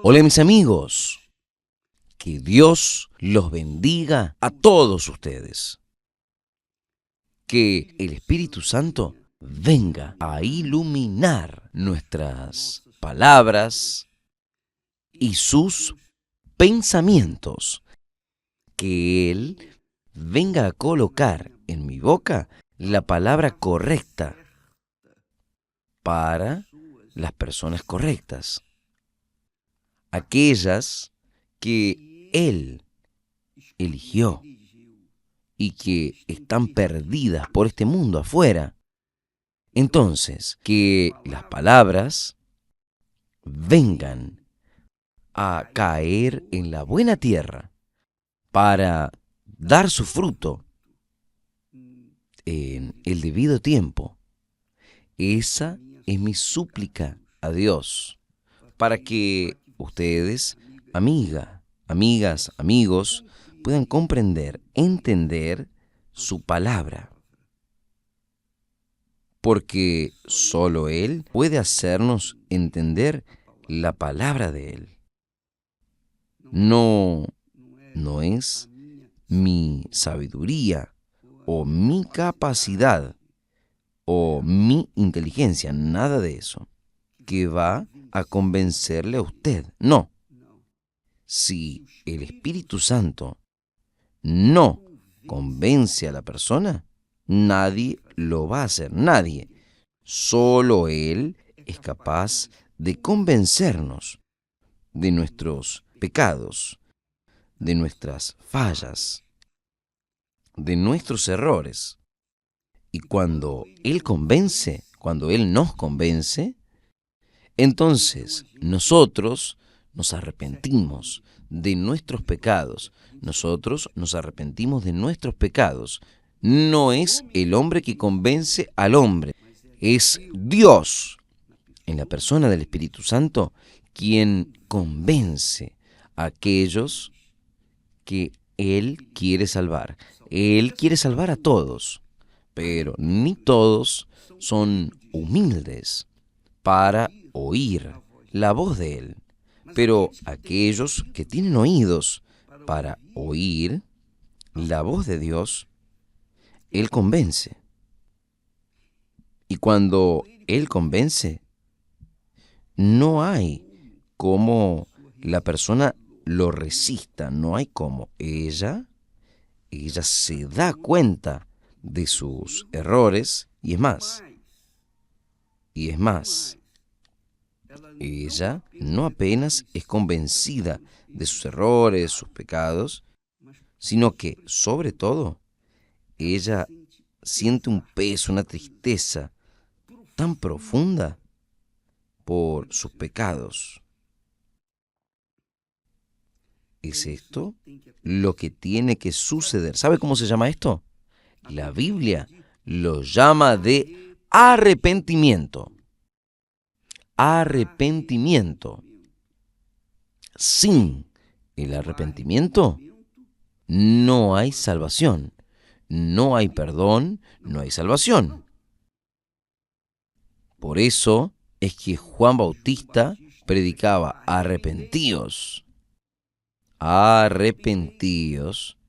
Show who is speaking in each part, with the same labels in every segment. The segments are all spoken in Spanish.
Speaker 1: Hola mis amigos, que Dios los bendiga a todos ustedes. Que el Espíritu Santo venga a iluminar nuestras palabras y sus pensamientos. Que Él venga a colocar en mi boca la palabra correcta para las personas correctas. Aquellas que Él eligió y que están perdidas por este mundo afuera. Entonces, que las palabras vengan a caer en la buena tierra para dar su fruto en el debido tiempo. Esa es mi súplica a Dios, para que ustedes, amigas, amigos, puedan comprender, entender su palabra. Porque solo Él puede hacernos entender la palabra de Él. No es mi sabiduría o mi capacidad o mi inteligencia, nada de eso, que va a convencerle a usted. No. Si el Espíritu Santo no convence a la persona, nadie lo va a hacer, nadie. Solo Él es capaz de convencernos de nuestros pecados, de nuestras fallas, de nuestros errores. Y cuando Él nos convence, entonces nosotros nos arrepentimos de nuestros pecados. Nosotros nos arrepentimos de nuestros pecados. No es el hombre que convence al hombre, es Dios, en la persona del Espíritu Santo, quien convence a aquellos que Él quiere salvar. Él quiere salvar a todos, pero ni todos son humildes para oír la voz de Él. Pero aquellos que tienen oídos para oír la voz de Dios, Él convence. Y cuando Él convence, no hay cómo la persona lo resista, no hay cómo. Ella se da cuenta de sus errores y es más, ella no apenas es convencida de sus errores, sus pecados, sino que, sobre todo, ella siente un peso, una tristeza tan profunda por sus pecados. ¿Es esto lo que tiene que suceder? ¿Sabe cómo se llama esto? La Biblia lo llama de arrepentimiento. Arrepentimiento. Sin el arrepentimiento no hay salvación, no hay perdón, no hay salvación. Por eso es que Juan Bautista predicaba: arrepentíos, arrepentíos,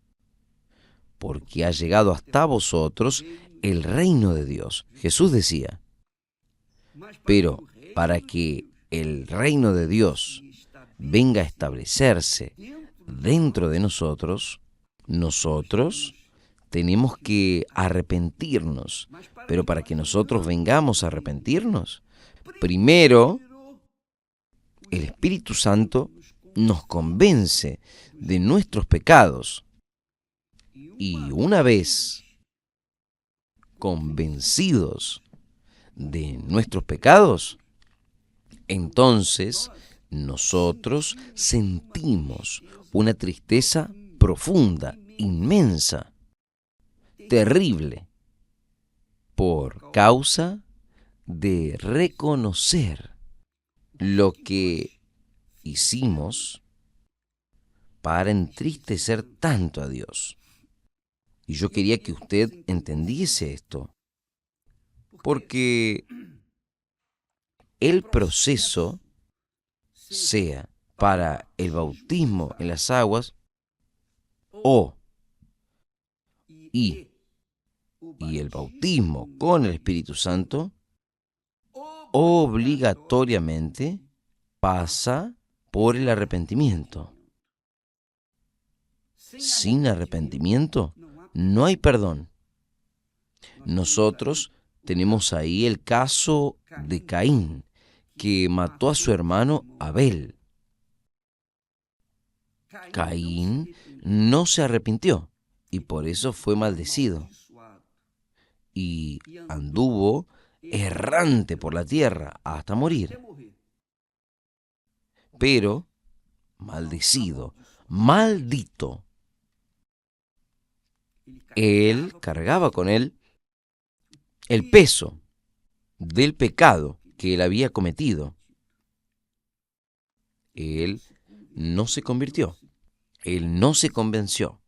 Speaker 1: porque ha llegado hasta vosotros el reino de Dios. Jesús decía, pero para que el reino de Dios venga a establecerse dentro de nosotros, nosotros tenemos que arrepentirnos. Pero para que nosotros vengamos a arrepentirnos, primero el Espíritu Santo nos convence de nuestros pecados. Y una vez convencidos de nuestros pecados, entonces nosotros sentimos una tristeza profunda, inmensa, terrible, por causa de reconocer lo que hicimos para entristecer tanto a Dios. Y yo quería que usted entendiese esto, porque el proceso, sea para el bautismo en las aguas o y el bautismo con el Espíritu Santo obligatoriamente pasa por el arrepentimiento. Sin arrepentimiento no hay perdón. Nosotros tenemos ahí el caso de Caín, que mató a su hermano Abel. Caín no se arrepintió y por eso fue maldecido. Y anduvo errante por la tierra hasta morir. Pero, maldecido, maldito, él cargaba con él el peso del pecado que él había cometido. Él no se convirtió, él no se convenció,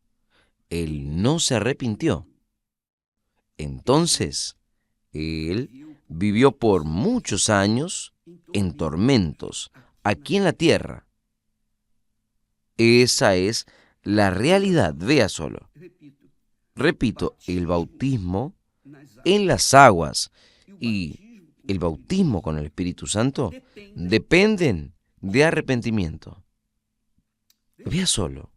Speaker 1: él no se arrepintió. Entonces, él vivió por muchos años en tormentos aquí en la tierra. Esa es la realidad, vea solo. Repito, el bautismo en las aguas y el bautismo con el Espíritu Santo dependen de arrepentimiento. Vea solo.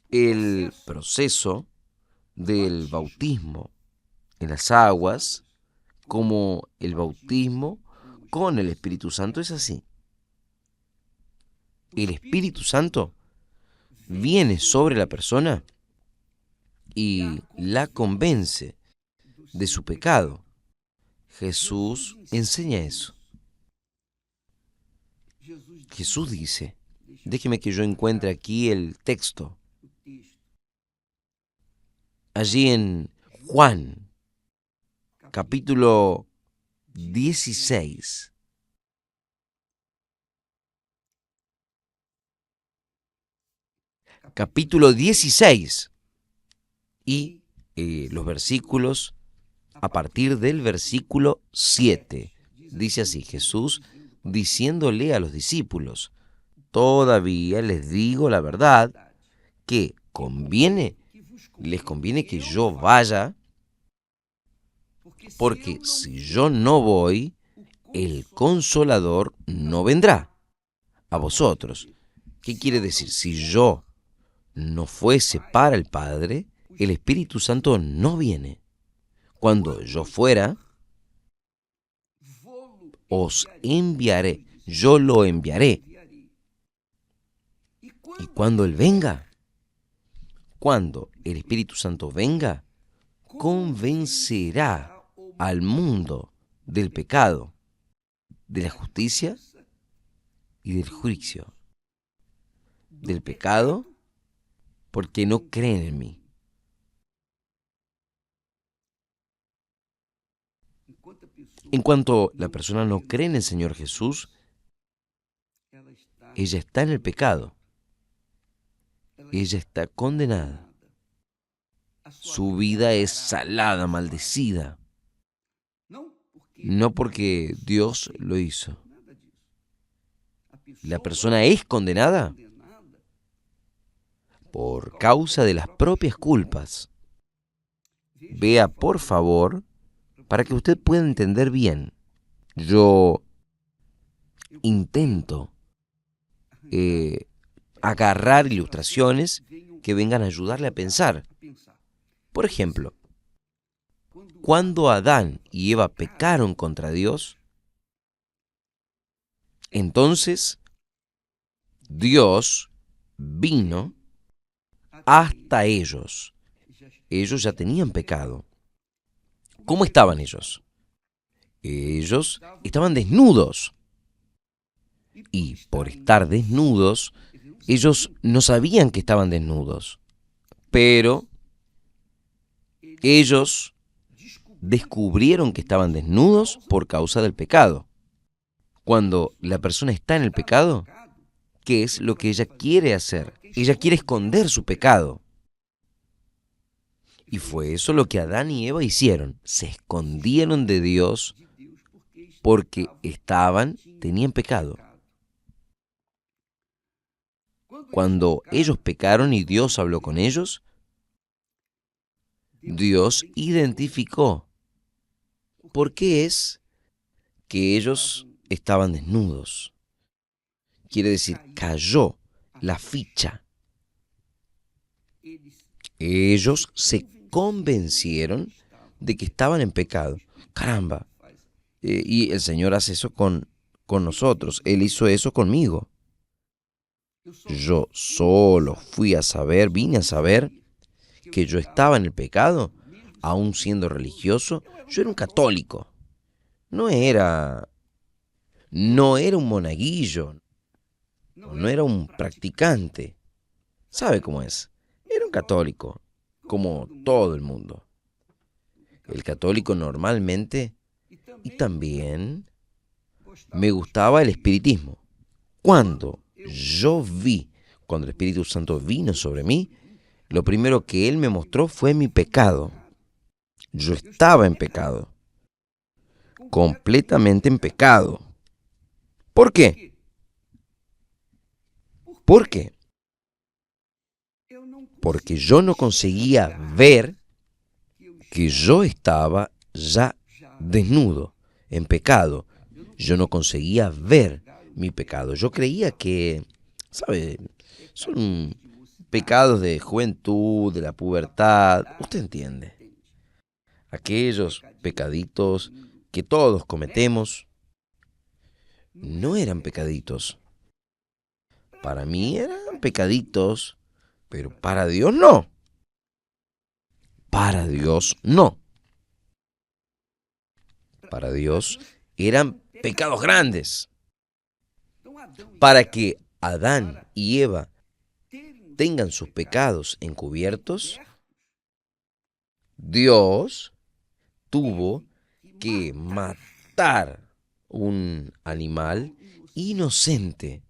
Speaker 1: El proceso del bautismo en las aguas como el bautismo con el Espíritu Santo es así. El Espíritu Santo viene sobre la persona y la convence de su pecado. Jesús enseña eso. Jesús dice, déjeme que yo encuentre aquí el texto. Allí en Juan, capítulo 16. Capítulo 16. Y los versículos a partir del versículo 7. Dice así, Jesús diciéndole a los discípulos, todavía les digo la verdad, que les conviene que yo vaya, porque si yo no voy, el Consolador no vendrá a vosotros. ¿Qué quiere decir? Si yo no fuese para el Padre, el Espíritu Santo no viene. Cuando yo fuera, os enviaré, yo lo enviaré. Y cuando Él venga, cuando el Espíritu Santo venga, convencerá al mundo del pecado, de la justicia y del juicio. Del pecado, porque no creen en mí. En cuanto la persona no cree en el Señor Jesús, ella está en el pecado. Ella está condenada. Su vida es salada, maldecida. No porque Dios lo hizo. La persona es condenada por causa de las propias culpas. Vea, por favor, para que usted pueda entender bien. Yo intento agarrar ilustraciones que vengan a ayudarle a pensar. Por ejemplo, cuando Adán y Eva pecaron contra Dios, entonces Dios vino hasta ellos. Ellos ya tenían pecado. ¿Cómo estaban ellos? Ellos estaban desnudos. Y por estar desnudos, ellos no sabían que estaban desnudos. Pero ellos descubrieron que estaban desnudos por causa del pecado. Cuando la persona está en el pecado, ¿qué es lo que ella quiere hacer? Ella quiere esconder su pecado. Y fue eso lo que Adán y Eva hicieron. Se escondieron de Dios porque tenían pecado. Cuando ellos pecaron y Dios habló con ellos, Dios identificó por qué es que ellos estaban desnudos. Quiere decir, cayó la ficha. Ellos se convencieron de que estaban en pecado. Caramba. Y el Señor hace eso con nosotros. Él hizo eso conmigo. Yo solo vine a saber que yo estaba en el pecado, aún siendo religioso. Yo era un católico. No era un monaguillo. No era un practicante. ¿Sabe cómo es? Era un católico, como todo el mundo. El católico normalmente, y también me gustaba el espiritismo. Cuando el Espíritu Santo vino sobre mí, lo primero que Él me mostró fue mi pecado. Yo estaba en pecado, completamente en pecado. ¿Por qué? ¿Por qué? Porque yo no conseguía ver que yo estaba ya desnudo, en pecado. Yo no conseguía ver mi pecado. Yo creía que, ¿sabe? Son pecados de juventud, de la pubertad. Usted entiende. Aquellos pecaditos que todos cometemos no eran pecaditos. Para mí eran pecaditos, pero para Dios no. Para Dios no. Para Dios eran pecados grandes. Para que Adán y Eva tengan sus pecados encubiertos, Dios tuvo que matar un animal inocente,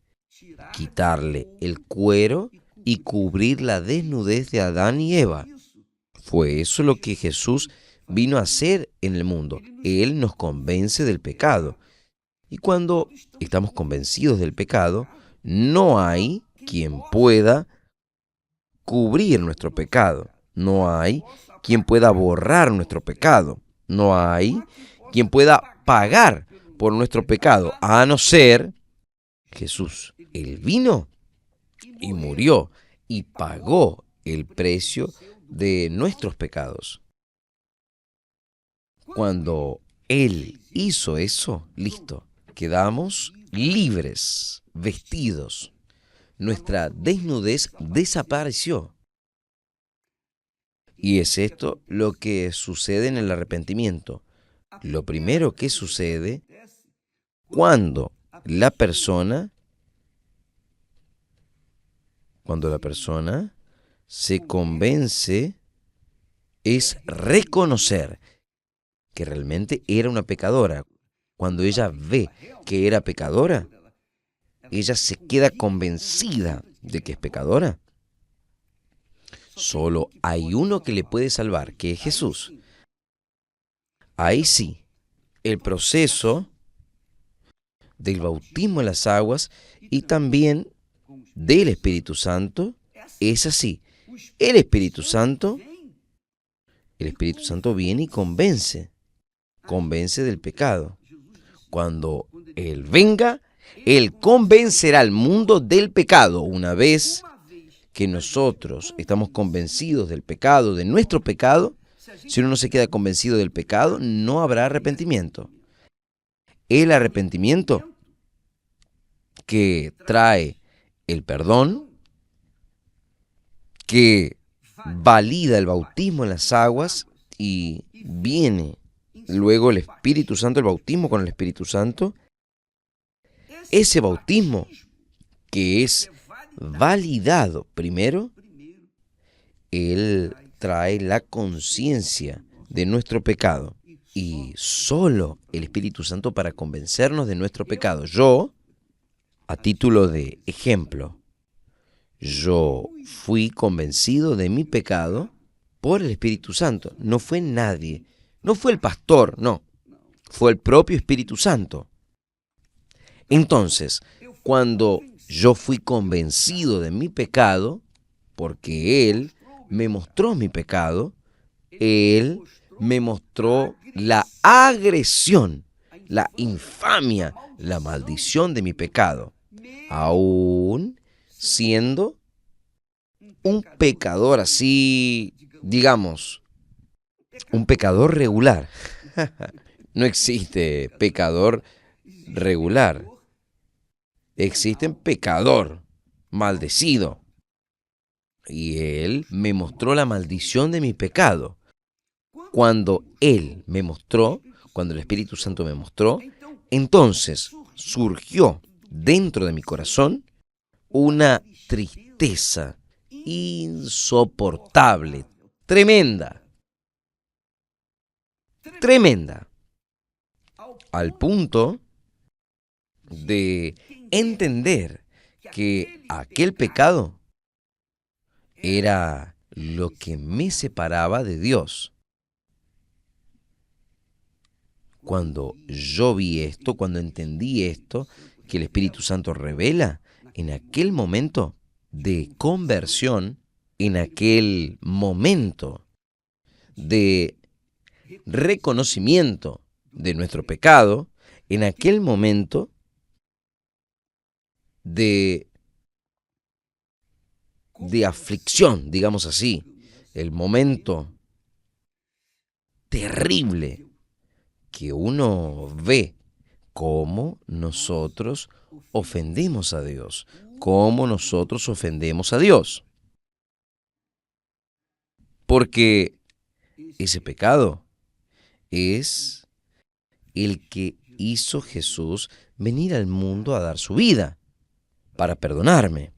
Speaker 1: quitarle el cuero y cubrir la desnudez de Adán y Eva. Fue eso lo que Jesús vino a hacer en el mundo. Él nos convence del pecado. Y cuando estamos convencidos del pecado, no hay quien pueda cubrir nuestro pecado. No hay quien pueda borrar nuestro pecado. No hay quien pueda pagar por nuestro pecado, a no ser Jesús. Él vino y murió y pagó el precio de nuestros pecados. Cuando Él hizo eso, listo, quedamos libres, vestidos. Nuestra desnudez desapareció. Y es esto lo que sucede en el arrepentimiento. Lo primero que sucede cuando la persona se convence es reconocer que realmente era una pecadora. Cuando ella ve que era pecadora, ella se queda convencida de que es pecadora. Solo hay uno que le puede salvar, que es Jesús. Ahí sí, el proceso del bautismo en las aguas y también del Espíritu Santo es así. El Espíritu Santo viene y convence del pecado. Cuando Él venga, Él convencerá al mundo del pecado. Una vez que nosotros estamos convencidos del pecado, de nuestro pecado, si uno no se queda convencido del pecado, no habrá arrepentimiento. El arrepentimiento que trae el perdón, que valida el bautismo en las aguas y viene luego el Espíritu Santo, el bautismo con el Espíritu Santo, ese bautismo que es validado primero, Él trae la conciencia de nuestro pecado y solo el Espíritu Santo para convencernos de nuestro pecado. Yo, a título de ejemplo, yo fui convencido de mi pecado por el Espíritu Santo. No fue nadie, no fue el pastor, no, fue el propio Espíritu Santo. Entonces, cuando yo fui convencido de mi pecado porque Él me mostró mi pecado. Él me mostró la agresión, la infamia, la maldición de mi pecado, aún siendo un pecador así, digamos, un pecador regular. No existe pecador regular, existe pecador maldecido. Y Él me mostró la maldición de mi pecado. Cuando Él me mostró, cuando el Espíritu Santo me mostró, entonces surgió dentro de mi corazón una tristeza insoportable, tremenda, tremenda, al punto de entender que aquel pecado era lo que me separaba de Dios. Cuando yo vi esto, cuando entendí esto, que el Espíritu Santo revela, en aquel momento de conversión, en aquel momento de reconocimiento de nuestro pecado, en aquel momento de aflicción, digamos así, el momento terrible que uno ve cómo nosotros ofendemos a Dios, cómo nosotros ofendemos a Dios. Porque ese pecado es el que hizo Jesús venir al mundo a dar su vida para perdonarme.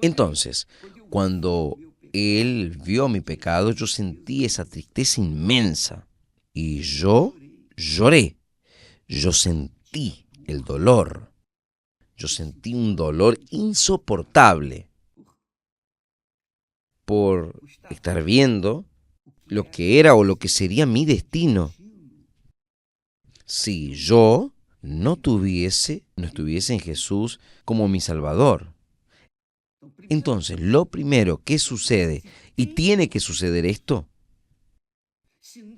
Speaker 1: Entonces, cuando Él vio mi pecado, yo sentí esa tristeza inmensa y yo lloré. Yo sentí el dolor. Yo sentí un dolor insoportable por estar viendo lo que era o lo que sería mi destino si yo no estuviese en Jesús como mi Salvador. Entonces, lo primero que sucede, y tiene que suceder esto,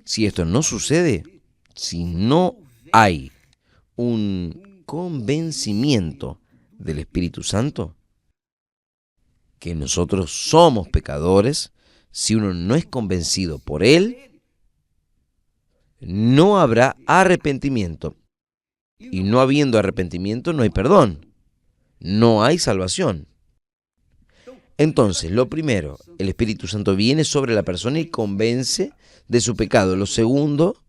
Speaker 1: si esto no sucede, si no hay un convencimiento del Espíritu Santo, que nosotros somos pecadores, si uno no es convencido por Él, no habrá arrepentimiento. Y no habiendo arrepentimiento, no hay perdón, no hay salvación. Entonces, lo primero, el Espíritu Santo viene sobre la persona y convence de su pecado. Lo segundo,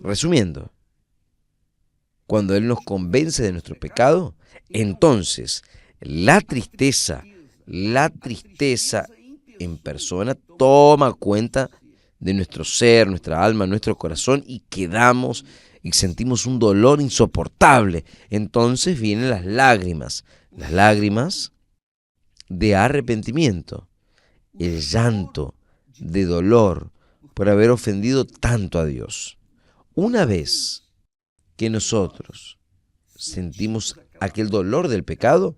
Speaker 1: resumiendo, cuando Él nos convence de nuestro pecado, entonces la tristeza en persona toma cuenta de nuestro ser, nuestra alma, nuestro corazón y quedamos y sentimos un dolor insoportable. Entonces vienen las lágrimas de arrepentimiento, el llanto de dolor por haber ofendido tanto a Dios. Una vez que nosotros sentimos aquel dolor del pecado,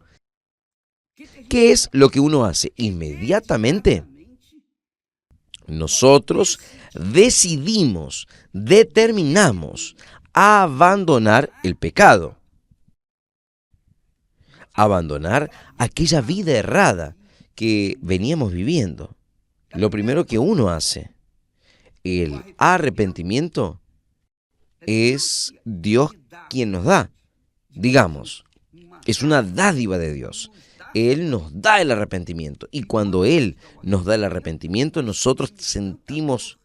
Speaker 1: ¿qué es lo que uno hace? Inmediatamente nosotros determinamos abandonar el pecado, abandonar aquella vida errada que veníamos viviendo. Lo primero que uno hace, el arrepentimiento, es Dios quien nos da. Digamos, es una dádiva de Dios. Él nos da el arrepentimiento. Y cuando Él nos da el arrepentimiento, nosotros sentimos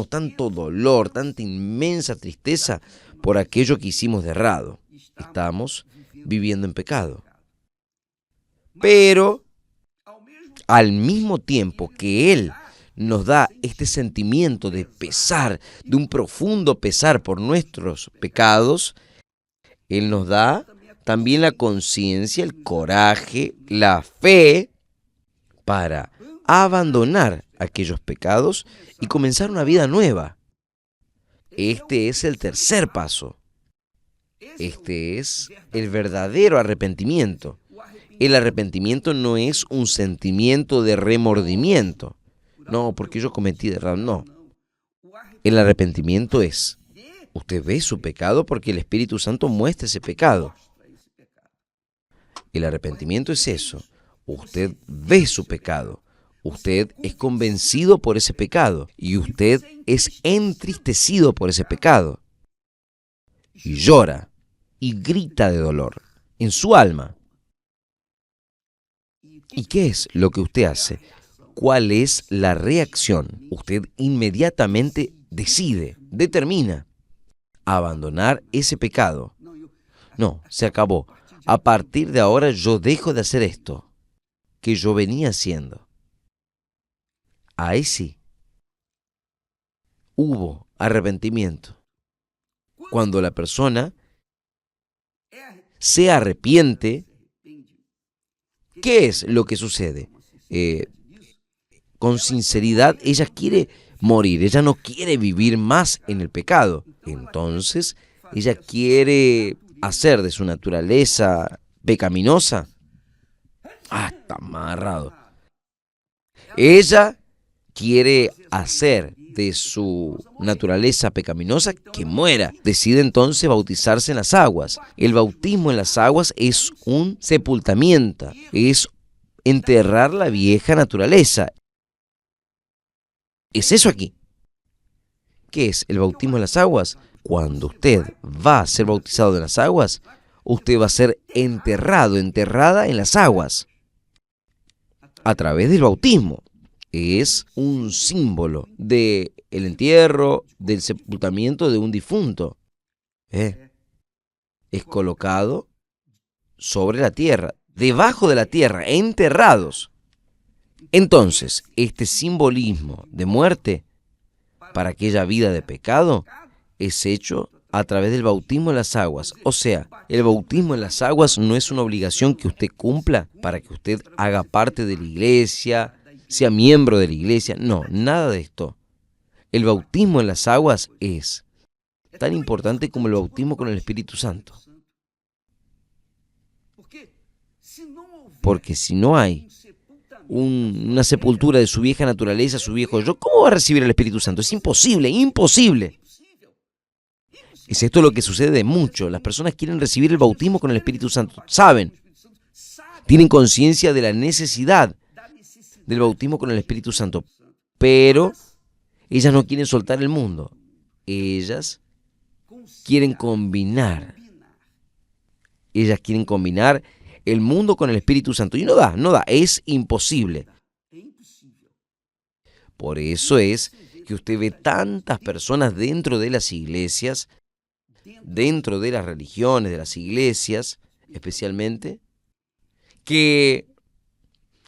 Speaker 1: tanto dolor, tanta inmensa tristeza por aquello que hicimos de errado. Estamos viviendo en pecado. Pero al mismo tiempo que Él nos da este sentimiento de pesar, de un profundo pesar por nuestros pecados, Él nos da también la conciencia, el coraje, la fe para abandonar aquellos pecados y comenzar una vida nueva. Este es el tercer paso. Este es el verdadero arrepentimiento. El arrepentimiento no es un sentimiento de remordimiento. No, porque yo cometí error. No. El arrepentimiento es, usted ve su pecado porque el Espíritu Santo muestra ese pecado. El arrepentimiento es eso. Usted ve su pecado. Usted es convencido por ese pecado. Y usted es entristecido por ese pecado. Y llora. Y grita de dolor en su alma. ¿Y qué es lo que usted hace? ¿Cuál es la reacción? Usted inmediatamente decide, determina abandonar ese pecado. No, se acabó. A partir de ahora yo dejo de hacer esto que yo venía haciendo. Ahí sí, hubo arrepentimiento. Cuando la persona se arrepiente, ¿qué es lo que sucede? Con sinceridad, ella quiere morir, ella no quiere vivir más en el pecado. Entonces, ella quiere hacer de su naturaleza pecaminosa. Está amarrado. Ella quiere hacer de su naturaleza pecaminosa que muera. Decide entonces bautizarse en las aguas. El bautismo en las aguas es un sepultamiento, es enterrar la vieja naturaleza. Es eso aquí. ¿Qué es el bautismo en las aguas? Cuando usted va a ser bautizado en las aguas, usted va a ser enterrado, enterrada en las aguas, a través del bautismo. Es un símbolo del entierro, del sepultamiento de un difunto. Es colocado sobre la tierra, debajo de la tierra, enterrados. Entonces, este simbolismo de muerte para aquella vida de pecado es hecho a través del bautismo en las aguas. O sea, el bautismo en las aguas no es una obligación que usted cumpla para que usted haga parte de la iglesia, sea miembro de la iglesia. No, nada de esto. El bautismo en las aguas es tan importante como el bautismo con el Espíritu Santo. Porque si no hay una sepultura de su vieja naturaleza, su viejo yo, ¿cómo va a recibir el Espíritu Santo? Es imposible, imposible. Es esto lo que sucede mucho. Las personas quieren recibir el bautismo con el Espíritu Santo. Saben, tienen conciencia de la necesidad del bautismo con el Espíritu Santo. Pero ellas no quieren soltar el mundo. Ellas quieren combinar. Ellas quieren combinar el mundo con el Espíritu Santo. Y no da, es imposible. Por eso es que usted ve tantas personas dentro de las iglesias, dentro de las religiones, de las iglesias especialmente, que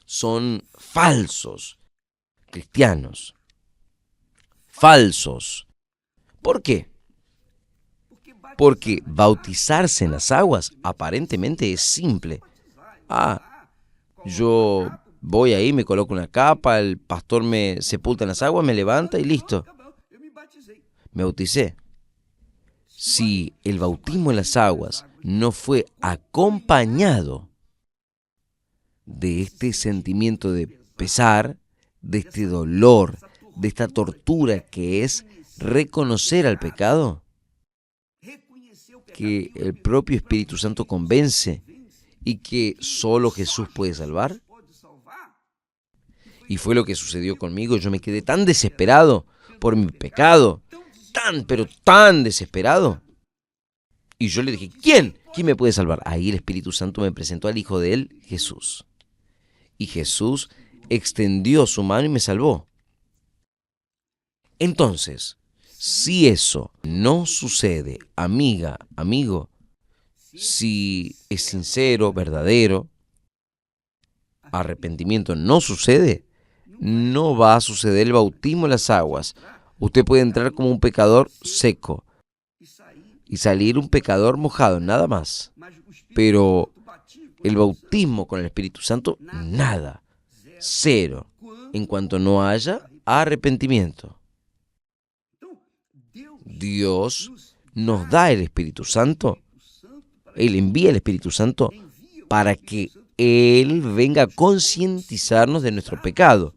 Speaker 1: son falsos cristianos. Falsos. ¿Por qué? Porque bautizarse en las aguas aparentemente es simple. Yo voy ahí, me coloco una capa, el pastor me sepulta en las aguas, me levanta y listo. Me bauticé. Si el bautismo en las aguas no fue acompañado de este sentimiento de pesar, de este dolor, de esta tortura que es reconocer al pecado, que el propio Espíritu Santo convence y que solo Jesús puede salvar. Y fue lo que sucedió conmigo. Yo me quedé tan desesperado por mi pecado, pero tan desesperado. Y yo le dije, ¿quién? ¿Quién me puede salvar? Ahí el Espíritu Santo me presentó al Hijo de él, Jesús. Y Jesús extendió su mano y me salvó. Entonces, si eso no sucede, amiga, amigo, si es sincero, verdadero, arrepentimiento no sucede, no va a suceder el bautismo en las aguas. Usted puede entrar como un pecador seco y salir un pecador mojado, nada más. Pero el bautismo con el Espíritu Santo, nada, cero, en cuanto no haya arrepentimiento. Dios nos da el Espíritu Santo Él envía el Espíritu Santo para que Él venga a concientizarnos de nuestro pecado.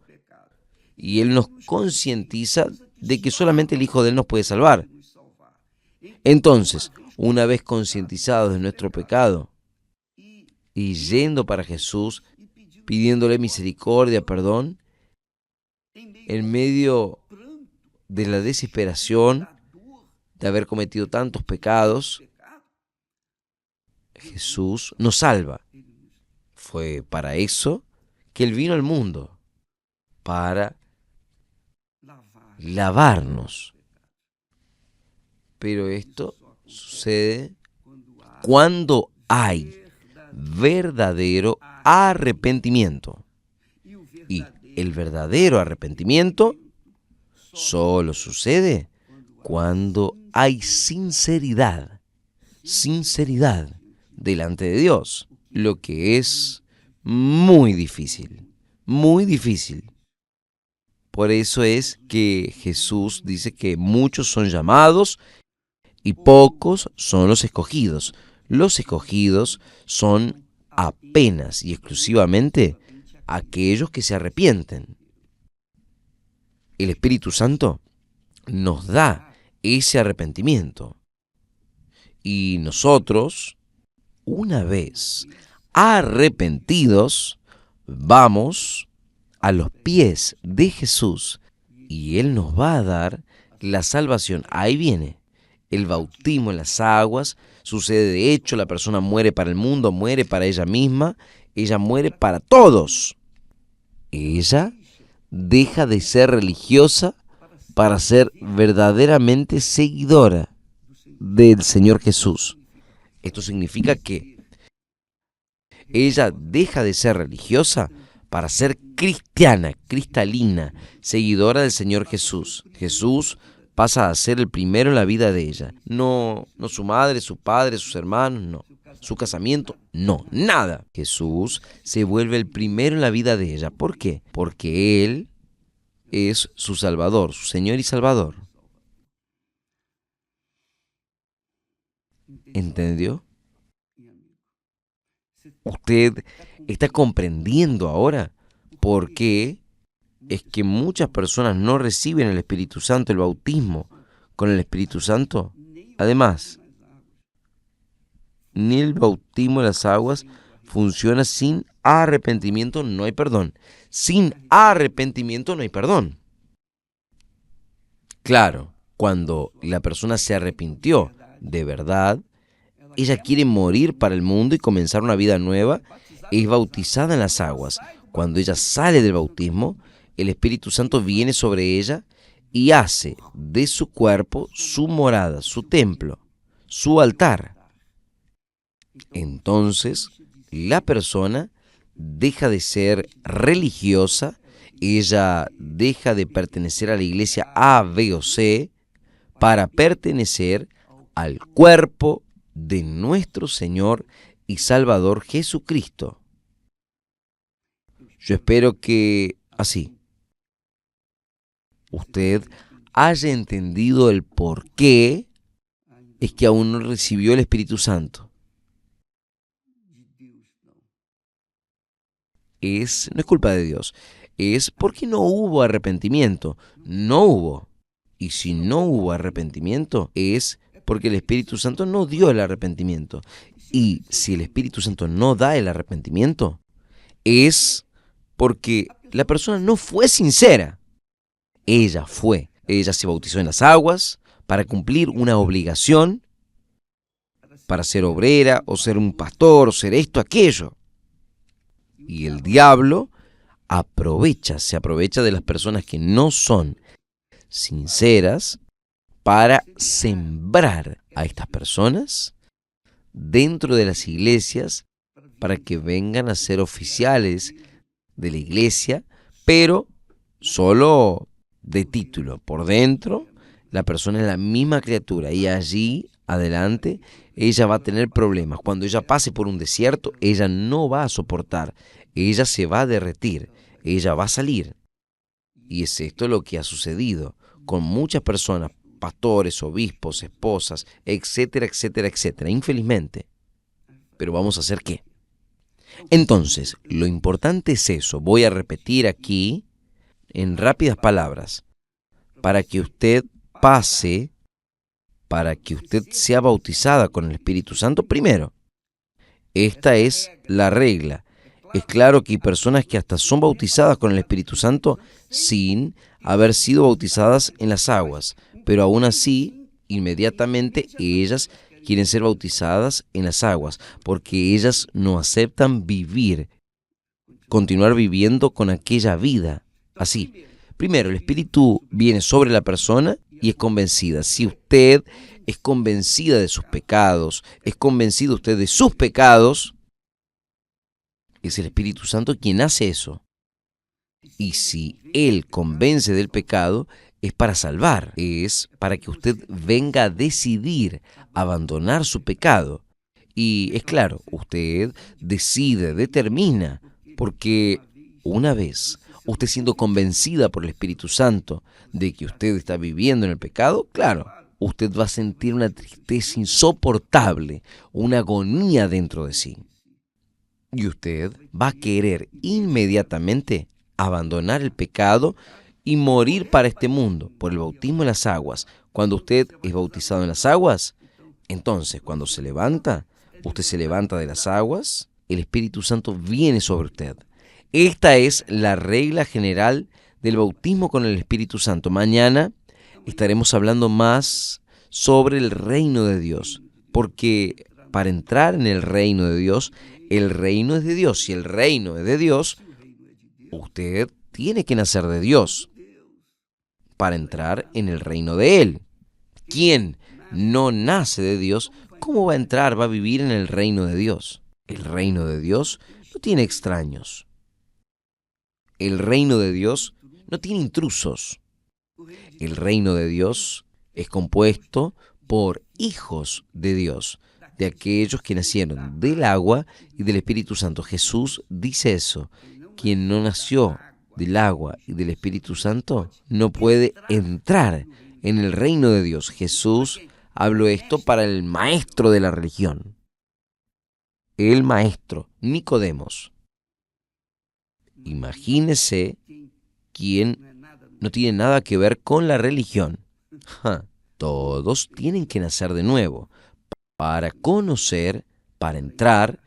Speaker 1: Y Él nos concientiza de que solamente el Hijo de Él nos puede salvar. Entonces, una vez concientizados de nuestro pecado y yendo para Jesús, pidiéndole misericordia, perdón, en medio de la desesperación de haber cometido tantos pecados, Jesús nos salva. Fue para eso que Él vino al mundo, para lavarnos. Pero esto sucede cuando hay verdadero arrepentimiento. Y el verdadero arrepentimiento solo sucede cuando hay sinceridad delante de Dios, lo que es muy difícil, muy difícil. Por eso es que Jesús dice que muchos son llamados y pocos son los escogidos. Los escogidos son apenas y exclusivamente aquellos que se arrepienten. El Espíritu Santo nos da ese arrepentimiento. Y nosotros, una vez arrepentidos, vamos a los pies de Jesús y Él nos va a dar la salvación. Ahí viene el bautismo en las aguas. Sucede de hecho, la persona muere para el mundo, muere para ella misma, ella muere para todos. Ella deja de ser religiosa para ser verdaderamente seguidora del Señor Jesús. Esto significa que ella deja de ser religiosa para ser cristiana, cristalina, seguidora del Señor Jesús. Jesús pasa a ser el primero en la vida de ella. No su madre, su padre, sus hermanos, no. Su casamiento, no, nada. Jesús se vuelve el primero en la vida de ella. ¿Por qué? Porque Él es su Salvador, su Señor y Salvador. ¿Entendió? Usted está comprendiendo ahora por qué es que muchas personas no reciben el Espíritu Santo, el bautismo con el Espíritu Santo. Además, ni el bautismo en las aguas funciona sin arrepentimiento, no hay perdón. Sin arrepentimiento no hay perdón. Claro, cuando la persona se arrepintió de verdad, ella quiere morir para el mundo y comenzar una vida nueva, es bautizada en las aguas. Cuando ella sale del bautismo, el Espíritu Santo viene sobre ella y hace de su cuerpo su morada, su templo, su altar. Entonces, la persona deja de ser religiosa, ella deja de pertenecer a la iglesia A, B o C para pertenecer al cuerpo de nuestro Señor y Salvador Jesucristo. Yo espero que así usted haya entendido el por qué es que aún no recibió el Espíritu Santo. No es culpa de Dios, es porque no hubo arrepentimiento, no hubo. Y si no hubo arrepentimiento, es porque el Espíritu Santo no dio el arrepentimiento. Y si el Espíritu Santo no da el arrepentimiento, es porque la persona no fue sincera. Ella se bautizó en las aguas para cumplir una obligación, para ser obrera, o ser un pastor, o ser esto, aquello. Y el diablo se aprovecha de las personas que no son sinceras para sembrar a estas personas dentro de las iglesias para que vengan a ser oficiales de la iglesia, pero solo de título. Por dentro, la persona es la misma criatura y allí adelante ella va a tener problemas. Cuando ella pase por un desierto, ella no va a soportar, ella se va a derretir, ella va a salir. Y es esto lo que ha sucedido con muchas personas, pastores, obispos, esposas, etcétera, etcétera, etcétera, infelizmente. Pero vamos a hacer ¿qué? Entonces, lo importante es eso. Voy a repetir aquí en rápidas palabras para que usted pase, para que usted sea bautizada con el Espíritu Santo primero. Esta es la regla. Es claro que hay personas que hasta son bautizadas con el Espíritu Santo sin haber sido bautizadas en las aguas, pero aún así, inmediatamente ellas quieren ser bautizadas en las aguas, porque ellas no aceptan continuar viviendo con aquella vida así. Primero, el Espíritu viene sobre la persona y es convencida. Si usted es convencida de sus pecados, es convencido usted de sus pecados, es el Espíritu Santo quien hace eso. Y si Él convence del pecado, es para salvar, es para que usted venga a decidir abandonar su pecado. Y es claro, usted decide, determina, porque una vez usted siendo convencida por el Espíritu Santo de que usted está viviendo en el pecado, claro, usted va a sentir una tristeza insoportable, una agonía dentro de sí. Y usted va a querer inmediatamente abandonar el pecado y morir para este mundo por el bautismo en las aguas. Cuando usted es bautizado en las aguas, entonces cuando se levanta, usted se levanta de las aguas, el Espíritu Santo viene sobre usted. Esta es la regla general del bautismo con el Espíritu Santo. Mañana estaremos hablando más sobre el reino de Dios, porque para entrar en el reino de Dios, el reino es de Dios. Si el reino es de Dios, usted tiene que nacer de Dios para entrar en el reino de Él. Quien no nace de Dios, ¿cómo va a entrar, va a vivir en el reino de Dios? El reino de Dios no tiene extraños. El reino de Dios no tiene intrusos. El reino de Dios es compuesto por hijos de Dios, de aquellos que nacieron del agua y del Espíritu Santo. Jesús dice eso. Quien no nació del agua y del Espíritu Santo no puede entrar en el reino de Dios. Jesús habló esto para el maestro de la religión. El maestro, Nicodemos. Imagínese quien no tiene nada que ver con la religión. Todos tienen que nacer de nuevo para conocer, para entrar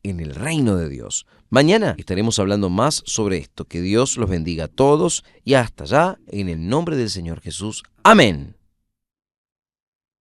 Speaker 1: en el reino de Dios. Mañana estaremos hablando más sobre esto. Que Dios los bendiga a todos y hasta allá, en el nombre del Señor Jesús. Amén.